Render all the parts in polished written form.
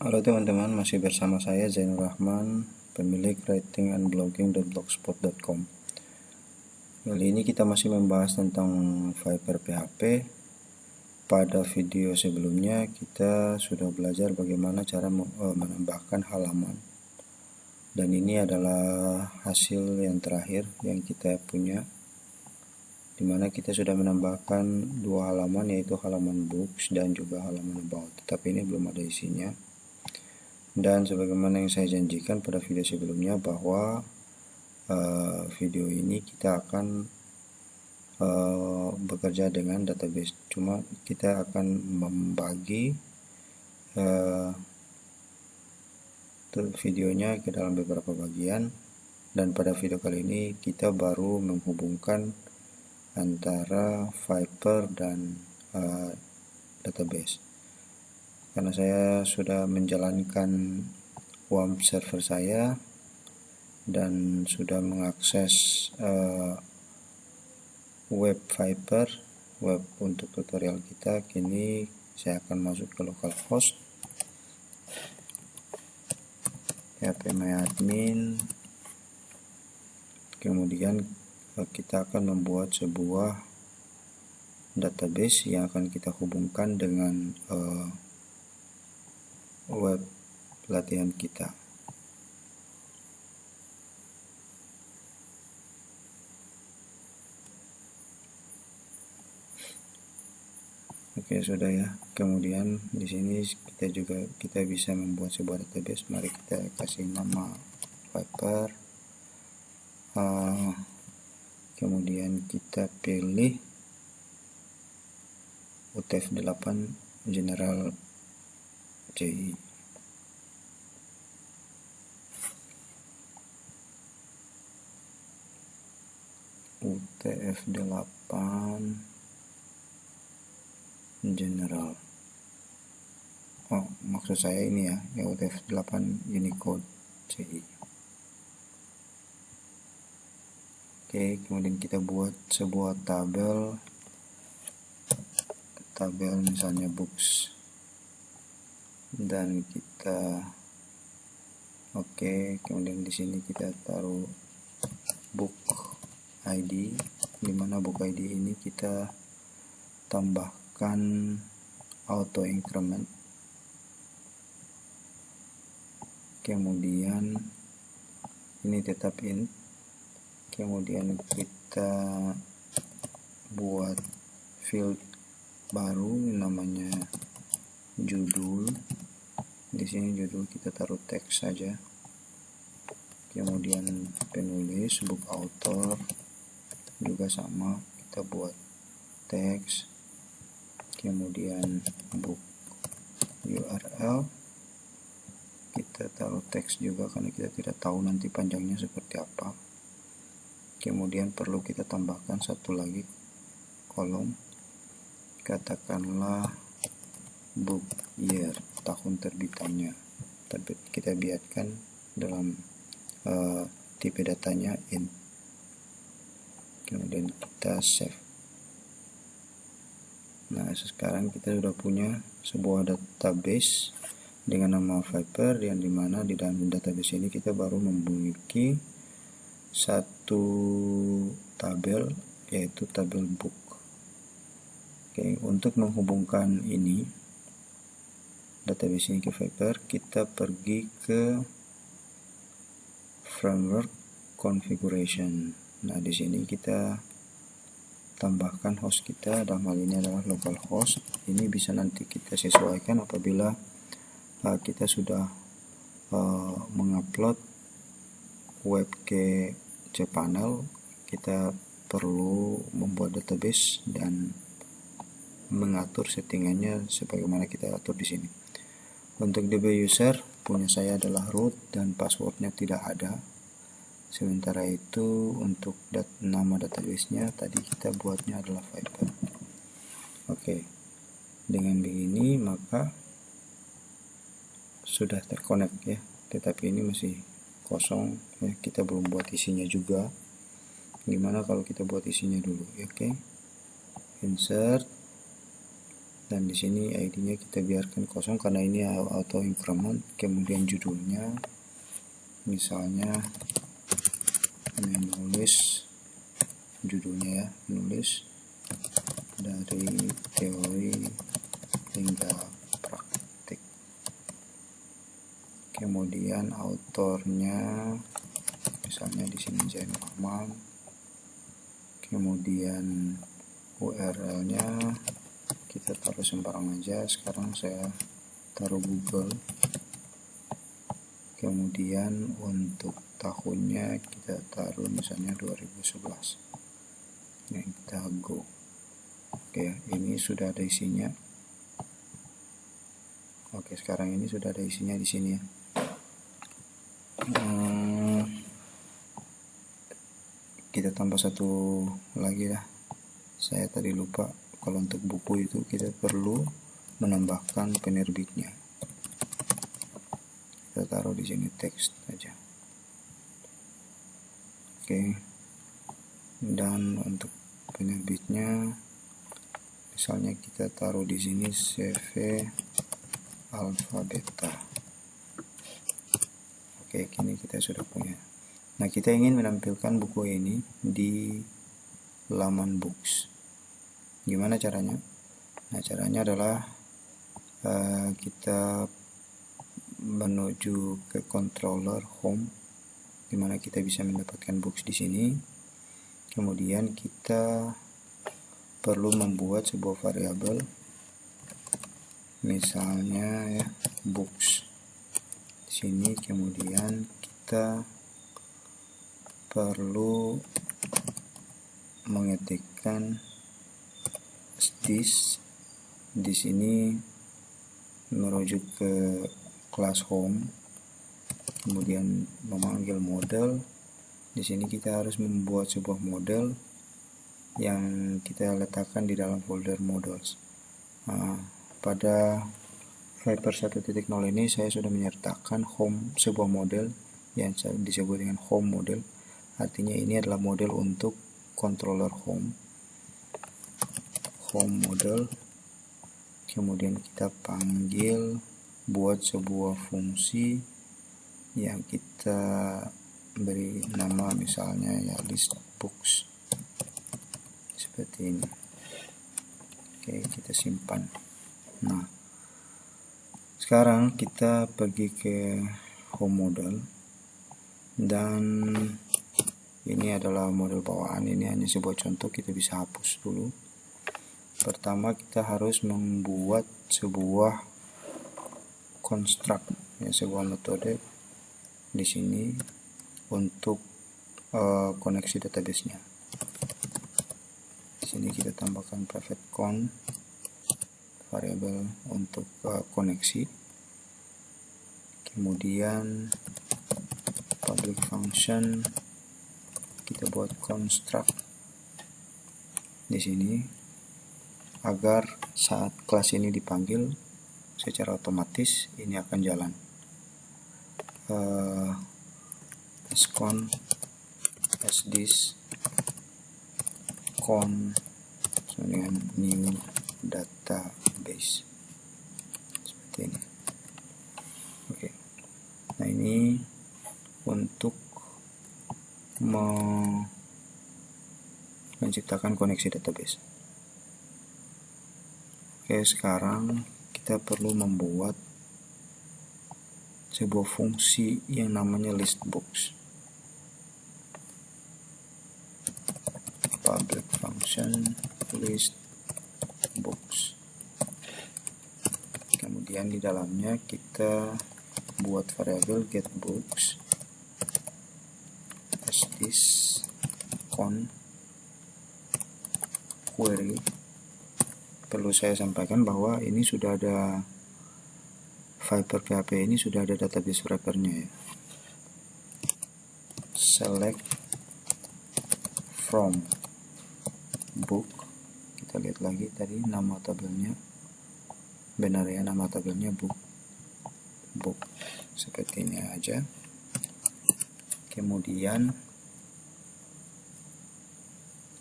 Halo teman-teman, masih bersama saya Zainur Rahman, pemilik writingandblogging.blogspot.com. Kali ini kita masih membahas tentang Viper PHP. Pada video sebelumnya kita sudah belajar bagaimana cara menambahkan halaman. Dan ini adalah hasil yang terakhir yang kita punya, dimana kita sudah menambahkan dua halaman, yaitu halaman books dan juga halaman about, tetapi ini belum ada isinya. Dan sebagaimana yang saya janjikan pada video sebelumnya, bahwa video ini kita akan bekerja dengan database, cuma kita akan membagi videonya ke dalam beberapa bagian. Dan pada video kali ini kita baru menghubungkan antara Viper dan database, karena saya sudah menjalankan WAMP server saya dan sudah mengakses web Viper, web untuk tutorial kita. Kini saya akan masuk ke localhost, phpMyAdmin, kemudian kita akan membuat sebuah database yang akan kita hubungkan dengan web pelatihan kita. Oke, sudah ya. Kemudian di sini kita bisa membuat sebuah database. Mari kita kasih nama Viper. Kemudian kita pilih UTF-8 General CI. UTF-8 General. Maksud saya ini ya UTF-8 Unicode CI. Oke, kemudian kita buat sebuah tabel misalnya books, dan kita kemudian di sini kita taruh book ID, dimana book ID ini kita tambahkan auto increment. Kemudian ini tetap int. Kemudian kita buat field baru namanya judul. Di sini judul kita taruh teks saja. Kemudian penulis, book author juga sama, kita buat teks. Kemudian book URL kita taruh teks juga, karena kita tidak tahu nanti panjangnya seperti apa. Kemudian perlu kita tambahkan satu lagi kolom, katakanlah book year, tahun terbitannya. Kita biarkan dalam tipe datanya int. Kemudian kita save. Nah, sekarang kita sudah punya sebuah database dengan nama Viper, yang dimana di dalam database ini kita baru memiliki satu tabel, yaitu tabel book. Untuk menghubungkan ini database ini ke Viper, kita pergi ke framework configuration. Nah, di sini kita tambahkan host kita, dalam hal ini adalah localhost. Ini bisa nanti kita sesuaikan apabila kita sudah mengupload web ke cPanel. Kita perlu membuat database dan mengatur settingannya sebagaimana kita atur di sini. Untuk DB user punya saya adalah root dan passwordnya tidak ada. Sementara itu untuk nama databasenya tadi kita buatnya adalah Viper. Oke, dengan begini maka sudah terconnect ya, tetapi ini masih kosong ya, kita belum buat isinya juga. Gimana kalau kita buat isinya dulu? Oke, insert, dan di sini ID-nya kita biarkan kosong karena ini auto increment. Kemudian judulnya misalnya menulis, judulnya ya, menulis dari teori hingga praktik. Kemudian autornya misalnya di sini Zain Rahman. Kemudian URL-nya kita taruh sembarang aja, sekarang saya taruh Google. Kemudian untuk tahunnya kita taruh misalnya 2011. Nah, kita go. Oke, ini sudah ada isinya. Oke, sekarang ini sudah ada isinya di sini ya. Kita tambah satu lagi lah. Saya tadi lupa, kalau untuk buku itu kita perlu menambahkan penerbitnya. Kita taruh di sini teks aja. Oke. Dan untuk penerbitnya misalnya kita taruh di sini CV Alpha Beta. Oke, kini kita sudah punya. Nah, kita ingin menampilkan buku ini di laman books. Gimana caranya? Nah, caranya adalah kita menuju ke controller home, dimana kita bisa mendapatkan books di sini. Kemudian kita perlu membuat sebuah variabel, misalnya ya books di sini. Kemudian kita perlu mengetikkan this di sini merujuk ke kelas home, kemudian memanggil model. Di sini kita harus membuat sebuah model yang kita letakkan di dalam folder models. Pada Viper 1.0 ini saya sudah menyertakan home, sebuah model yang disebut dengan home model. Artinya ini adalah model untuk controller home model. Kemudian kita panggil, buat sebuah fungsi yang kita beri nama misalnya ya list books seperti ini. Oke, kita simpan. Nah, sekarang kita pergi ke home model, dan ini adalah model bawaan. Ini hanya sebuah contoh, kita bisa hapus dulu. Pertama kita harus membuat sebuah construct, ya, sebuah metode di sini untuk koneksi database-nya. Di sini kita tambahkan private con, variabel untuk koneksi. Kemudian public function, kita buat construct di sini agar saat kelas ini dipanggil secara otomatis ini akan jalan. Scon sthis con dengan new database seperti ini. Oke. Nah, ini untuk menciptakan koneksi database. Oke, sekarang kita perlu membuat sebuah fungsi yang namanya list books. Public function list books. Kemudian di dalamnya kita buat variabel get books sthis con query. Perlu saya sampaikan bahwa ini sudah ada Viper PHP, ini sudah ada database wrapper-nya ya. Select from book. Kita lihat lagi tadi nama tabelnya, benar ya, nama tabelnya book seperti ini aja. Kemudian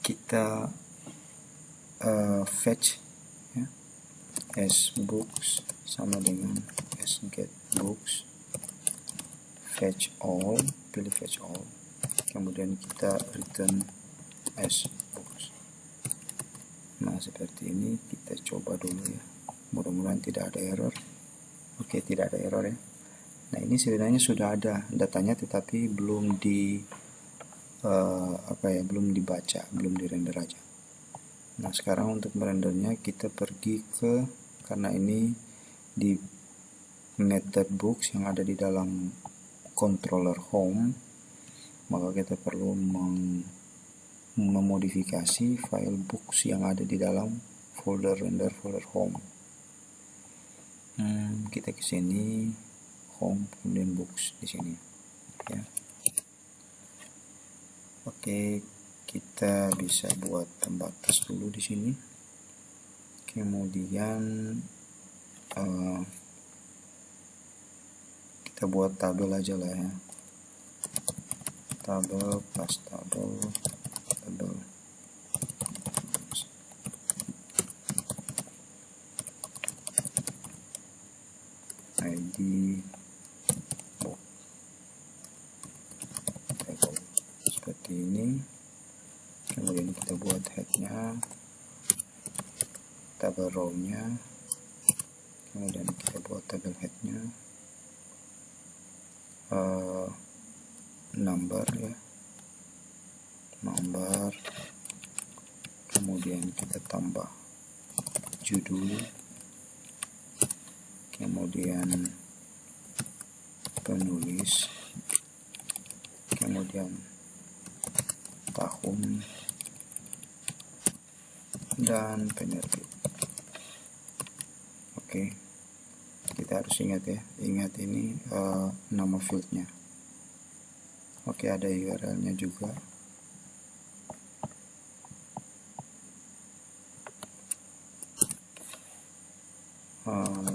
kita fetch ya, sBooks sama dengan sGetBooks, fetch all, pilih fetch all, kemudian kita return sBooks. Nah seperti ini, kita coba dulu ya, mudah-mudahan tidak ada error. Oke, tidak ada error ya. Nah ini sebenarnya sudah ada datanya, tetapi belum belum dibaca, belum dirender aja. Nah sekarang untuk merendernya kita pergi ke, karena ini di method books yang ada di dalam controller home, maka kita perlu memodifikasi file books yang ada di dalam folder render folder home. Kita ke sini, home, kemudian books di sini ya. Oke, kita bisa buat pembatas dulu di sini. Kemudian kita buat tabel aja lah ya. Tabel plus tabel, tabel. ID book table seperti ini. Kemudian kita buat headnya, tabel row-nya, kemudian kita buat tabel headnya, number ya, number, kemudian kita tambah judul, kemudian penulis, kemudian tahun, dan penerbit. Oke, kita harus ingat ya, ingat ini nama fieldnya. Oke, ada URL-nya juga.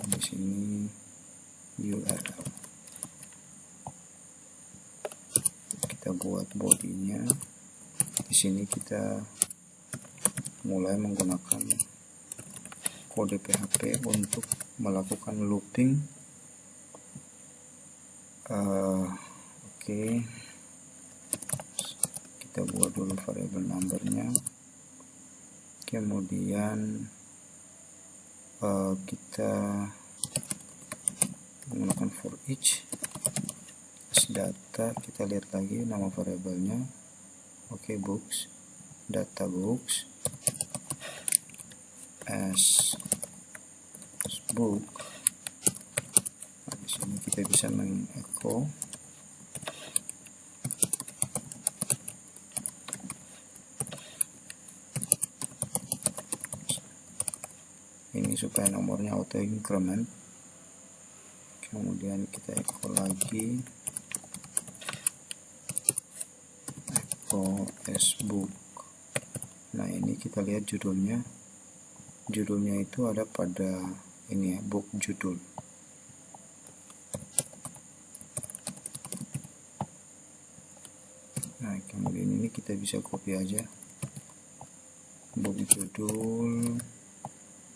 Di sini URL. Kita buat bodinya. Di sini kita mulai menggunakan kode PHP untuk melakukan looping. Oke. Kita buat dulu variable numbernya, kemudian kita menggunakan for each as data. Kita lihat lagi nama variabelnya. Oke, books, data books as book. Nah, di sini kita bisa mengecho ini supaya nomornya auto increment. Kemudian kita echo lagi, echo sbook. Nah ini kita lihat judulnya itu ada pada ini ya, book judul. Nah kemudian ini kita bisa copy aja, book judul,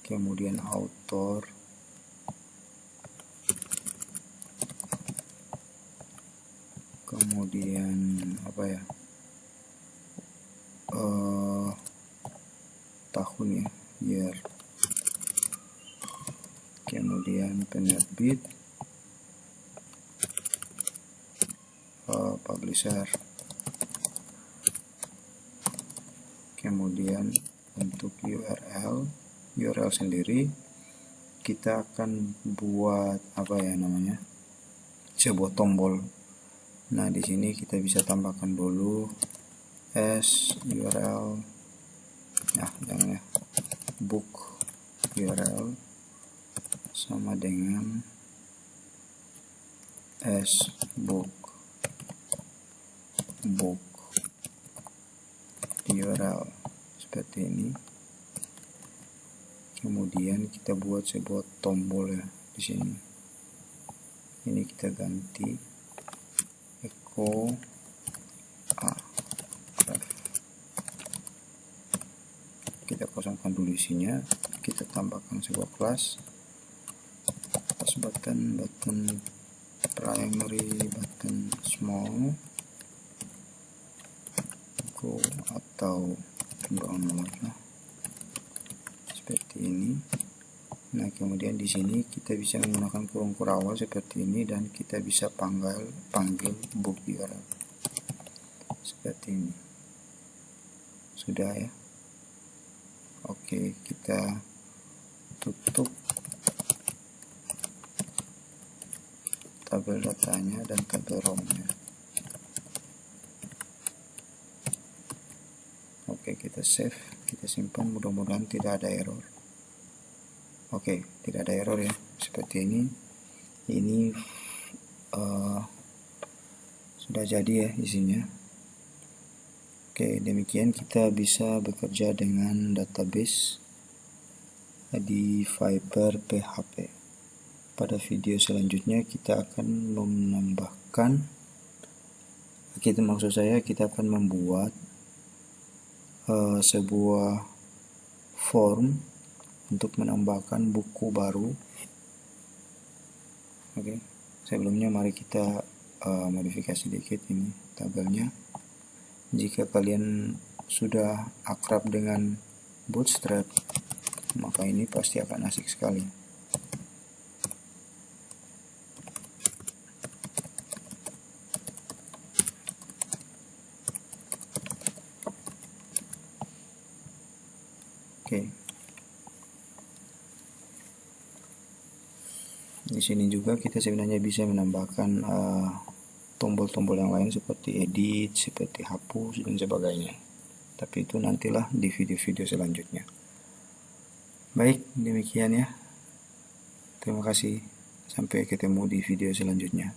kemudian author, kemudian apa ya, tahun ya, year, kemudian penerbit, publisher, kemudian untuk URL sendiri kita akan buat apa ya namanya, sebuah tombol. Nah di sini kita bisa tambahkan dulu s URL, nah jangan ya, book URL sama dengan s book URL seperti ini. Kemudian kita buat sebuah tombol ya di sini. Ini kita ganti echo ref. Kita kosongkan dulu isinya. kita tambahkan sebuah kelas post button, button primary, button small, go atau download lah, seperti ini. Nah, kemudian di sini kita bisa menggunakan kurung kurawal seperti ini, dan kita bisa panggil book URL seperti ini. Sudah ya. Oke, kita tutup tabel datanya dan tabel ROM-nya. Oke, kita save, kita simpan, mudah-mudahan tidak ada error. Oke, tidak ada error ya, seperti ini. Ini sudah jadi ya isinya. Oke, demikian kita bisa bekerja dengan database di Viper PHP. Pada video selanjutnya kita akan menambahkan, kita akan membuat sebuah form untuk menambahkan buku baru. Oke, sebelumnya mari kita modifikasi sedikit ini tabelnya. Jika kalian sudah akrab dengan Bootstrap, maka ini pasti akan asik sekali. Oke. Di sini juga kita sebenarnya bisa menambahkan tombol-tombol yang lain seperti edit, seperti hapus dan sebagainya. Tapi itu nantilah di video-video selanjutnya. Baik, demikian ya. Terima kasih. Sampai ketemu di video selanjutnya.